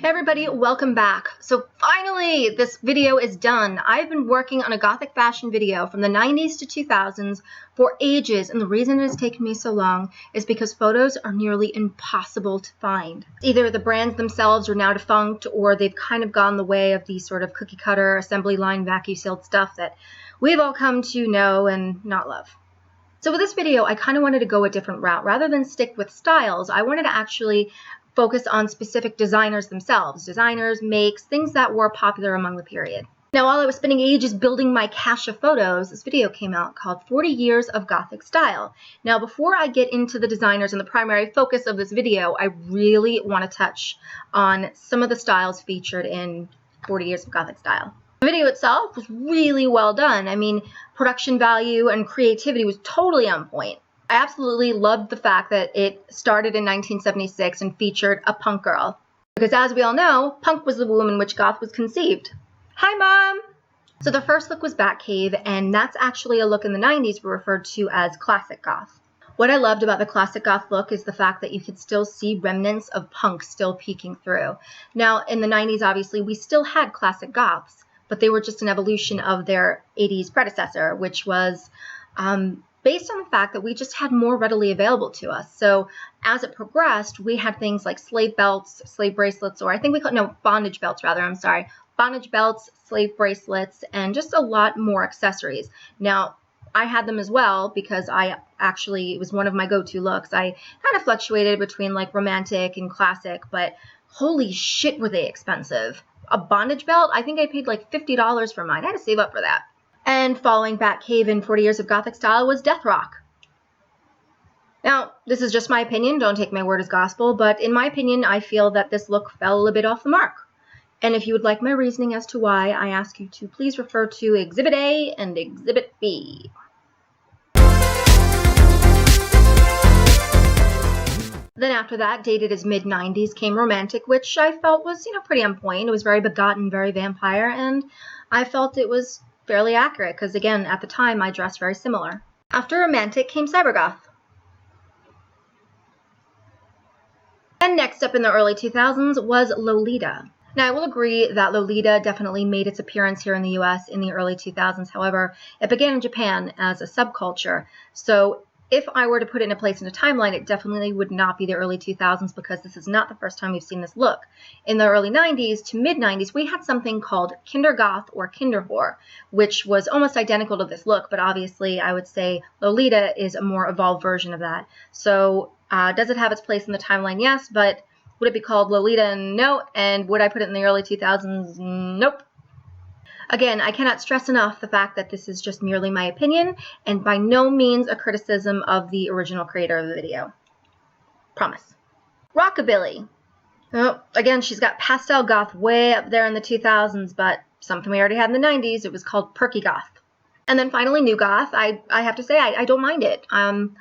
Everybody, welcome back. So finally, this video is done. I've been working on a Gothic fashion video from the 90s to 2000s for ages, and the reason it has taken me so long is because photos are nearly impossible to find. Either the brands themselves are now defunct, or they've kind of gone the way of the sort of cookie cutter, assembly line, vacuum sealed stuff that we've all come to know and not love. So with this video, I kind of wanted to go a different route. Rather than stick with styles, I wanted to actually focus on specific designers themselves, designers, makes, things that were popular among the period. Now, while I was spending ages building my cache of photos, this video came out called 40 Years of Gothic Style. Now, before I get into the designers and the primary focus of this video, I really want to touch on some of the styles featured in 40 Years of Gothic Style. The video itself was really well done. I mean, production value and creativity was totally on point. I absolutely loved the fact that it started in 1976 and featured a punk girl. Because as we all know, punk was the womb in which goth was conceived. Hi, Mom! So the first look was Batcave, and that's actually a look in the 90s we referred to as classic goth. What I loved about the classic goth look is the fact that you could still see remnants of punk still peeking through. Now, in the 90s, obviously, we still had classic goths, but they were just an evolution of their 80s predecessor, which was based on the fact that we just had more readily available to us. So as it progressed, we had things like slave belts, slave bracelets, or I think we call bondage belts rather, I'm sorry. Bondage belts, slave bracelets, and just a lot more accessories. Now, I had them as well because it was one of my go-to looks. I kind of fluctuated between like romantic and classic, but holy shit were they expensive. A bondage belt, I think I paid like $50 for mine. I had to save up for that. And following Batcave in 40 Years of Gothic Style was Death Rock. Now, this is just my opinion, don't take my word as gospel, but in my opinion, I feel that this look fell a bit off the mark. And if you would like my reasoning as to why, I ask you to please refer to Exhibit A and Exhibit B. Then after that, dated as mid-90s, came Romantic, which I felt was, pretty on point. It was very begotten, very vampire, and I felt it was fairly accurate because, again, at the time, I dressed very similar. After Romantic came Cybergoth. And next up in the early 2000s was Lolita. Now, I will agree that Lolita definitely made its appearance here in the US in the early 2000s. However, it began in Japan as a subculture. So if I were to put it in a place in a timeline, it definitely would not be the early 2000s because this is not the first time we've seen this look. In the early 90s to mid-90s, we had something called Kindergoth or Kinderwhore, which was almost identical to this look, but obviously I would say Lolita is a more evolved version of that. So does it have its place in the timeline? Yes, but would it be called Lolita? No. And would I put it in the early 2000s? Nope. Again, I cannot stress enough the fact that this is just merely my opinion and by no means a criticism of the original creator of the video. Promise. Rockabilly. Oh, again, she's got pastel goth way up there in the 2000s, but something we already had in the 90s. It was called Perky Goth. And then finally, New Goth. I have to say, I don't mind it. Some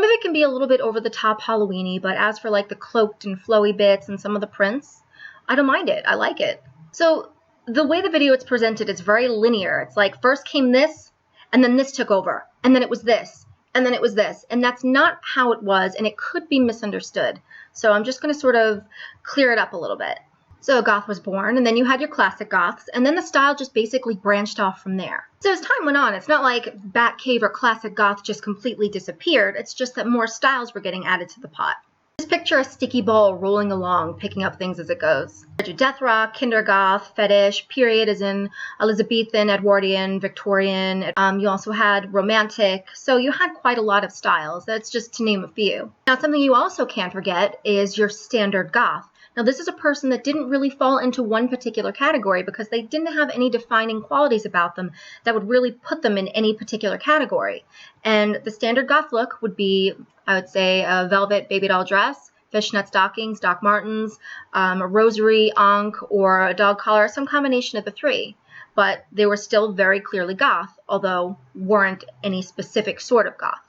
of it can be a little bit over the top Halloween-y, but as for like the cloaked and flowy bits and some of the prints, I don't mind it. I like it. So the way the video is presented is very linear. It's like first came this, and then this took over, and then it was this, and then it was this. And that's not how it was, and it could be misunderstood. So I'm just going to sort of clear it up a little bit. So goth was born, and then you had your classic goths, and then the style just basically branched off from there. So as time went on, it's not like Batcave or classic goth just completely disappeared. It's just that more styles were getting added to the pot. Just picture a sticky ball rolling along, picking up things as it goes. Death Rock, Kindergoth, Fetish, period as in Elizabethan, Edwardian, Victorian. You also had Romantic, so you had quite a lot of styles. That's just to name a few. Now, something you also can't forget is your standard goth. Now, this is a person that didn't really fall into one particular category because they didn't have any defining qualities about them that would really put them in any particular category. And the standard goth look would be, I would say, a velvet baby doll dress, fishnet stockings, Doc Martens, a rosary, ankh, or a dog collar, some combination of the three. But they were still very clearly goth, although weren't any specific sort of goth.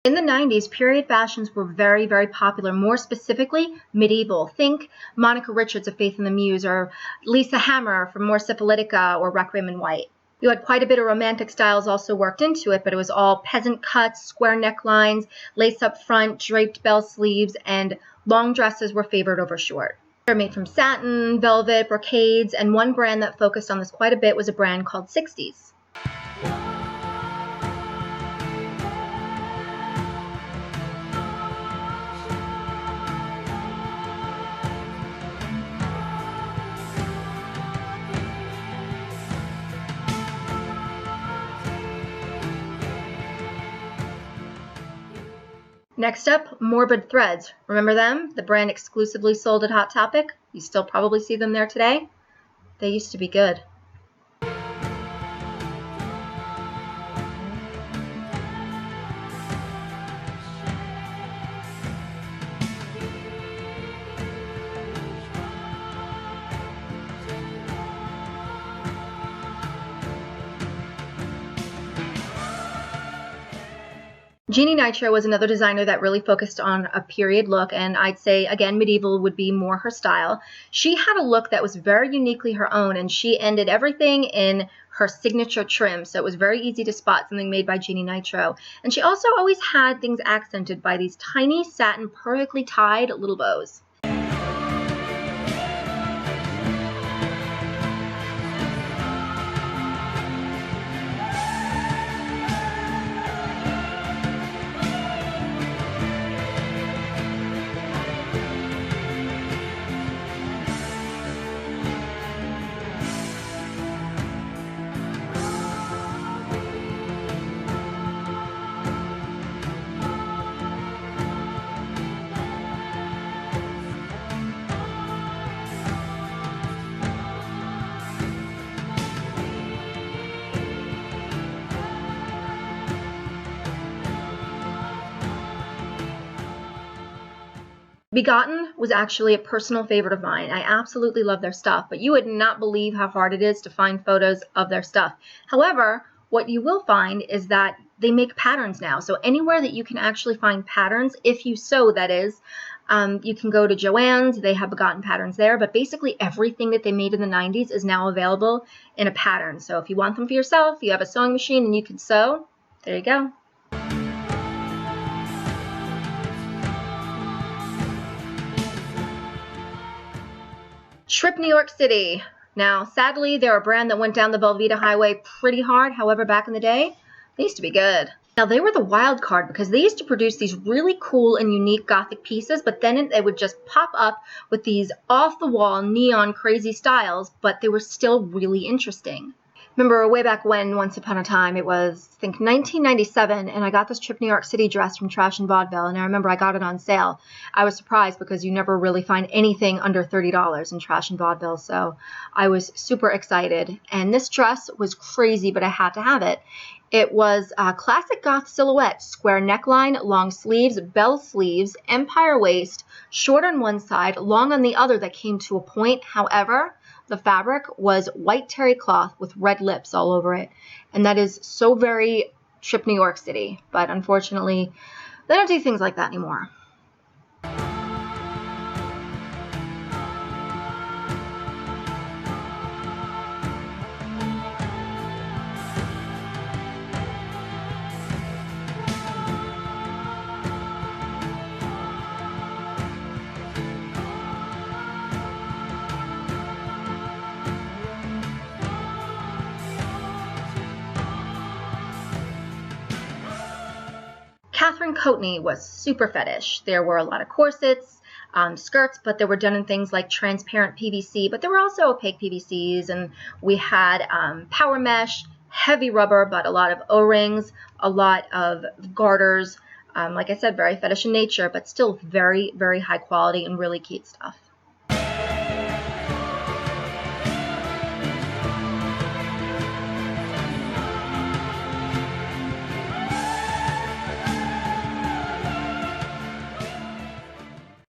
In the 90s, period fashions were very, very popular, more specifically medieval. Think Monica Richards of Faith and the Muse, or Lisa Hammer from more Syphilitca or Requiem in white. You had quite a bit of romantic styles also worked into it, but it was all peasant cuts, square necklines, lace up front, draped bell sleeves, and long dresses were favored over short. They're made from satin, velvet, brocades, and one brand that focused on this quite a bit was a brand called 90's. Next up, Morbid Threads. Remember them? The brand exclusively sold at Hot Topic. You still probably see them there today. They used to be good. Jeanny Nitro was another designer that really focused on a period look, and I'd say, again, medieval would be more her style. She had a look that was very uniquely her own, and she ended everything in her signature trim, so it was very easy to spot something made by Jeanny Nitro. And she also always had things accented by these tiny satin, perfectly tied little bows. Begotten was actually a personal favorite of mine. I absolutely love their stuff, but you would not believe how hard it is to find photos of their stuff. However, what you will find is that they make patterns now. So anywhere that you can actually find patterns, if you sew, that is, you can go to Joann's. They have Begotten patterns there, but basically everything that they made in the 90s is now available in a pattern. So if you want them for yourself, you have a sewing machine and you can sew, there you go. Trip New York City. Now, sadly, they're a brand that went down the Velveeta highway pretty hard. However, back in the day, they used to be good. Now, they were the wild card because they used to produce these really cool and unique Gothic pieces, but then they would just pop up with these off-the-wall, neon, crazy styles, but they were still really interesting. Remember way back when, once upon a time, it was, I think, 1997, and I got this Trip New York City dress from Trash and Vaudeville, and I remember I got it on sale. I was surprised because you never really find anything under $30 in Trash and Vaudeville, so I was super excited. And this dress was crazy, but I had to have it. It was a classic goth silhouette, square neckline, long sleeves, bell sleeves, empire waist, short on one side, long on the other that came to a point. However, the fabric was white terry cloth with red lips all over it. And that is so very Trip New York City. But unfortunately, they don't do things like that anymore. Catherine Courtney was super fetish. There were a lot of corsets, skirts, but they were done in things like transparent PVC, but there were also opaque PVCs, and we had power mesh, heavy rubber, but a lot of O-rings, a lot of garters. Like I said, very fetish in nature, but still very, very high quality and really cute stuff.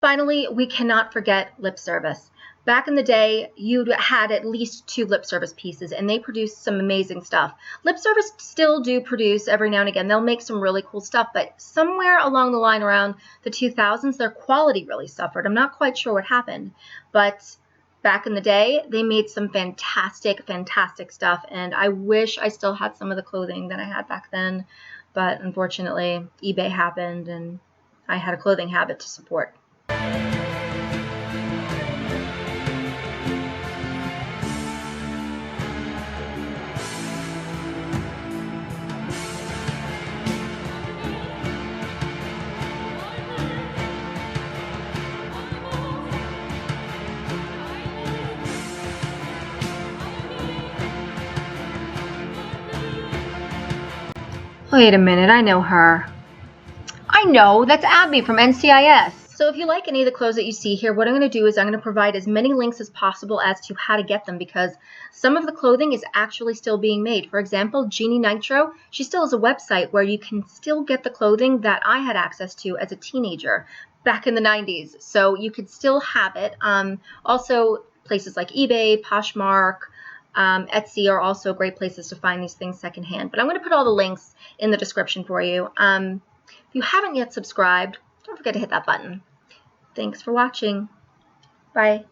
Finally, we cannot forget lip service. Back in the day, you had at least 2 lip service pieces, and they produced some amazing stuff. Lip service still do produce every now and again. They'll make some really cool stuff, but somewhere along the line around the 2000s, their quality really suffered. I'm not quite sure what happened, but back in the day, they made some fantastic, fantastic stuff, and I wish I still had some of the clothing that I had back then, but unfortunately, eBay happened, and I had a clothing habit to support. Wait a minute, I know her. I know, that's Abby from NCIS. So if you like any of the clothes that you see here, what I'm going to do is I'm going to provide as many links as possible as to how to get them, because some of the clothing is actually still being made. For example, Jeanny Nitro, she still has a website where you can still get the clothing that I had access to as a teenager back in the 90s. So you could still have it. Also, places like eBay, Poshmark, Etsy are also great places to find these things secondhand. But I'm going to put all the links in the description for you. If you haven't yet subscribed, don't forget to hit that button. Thanks for watching. Bye.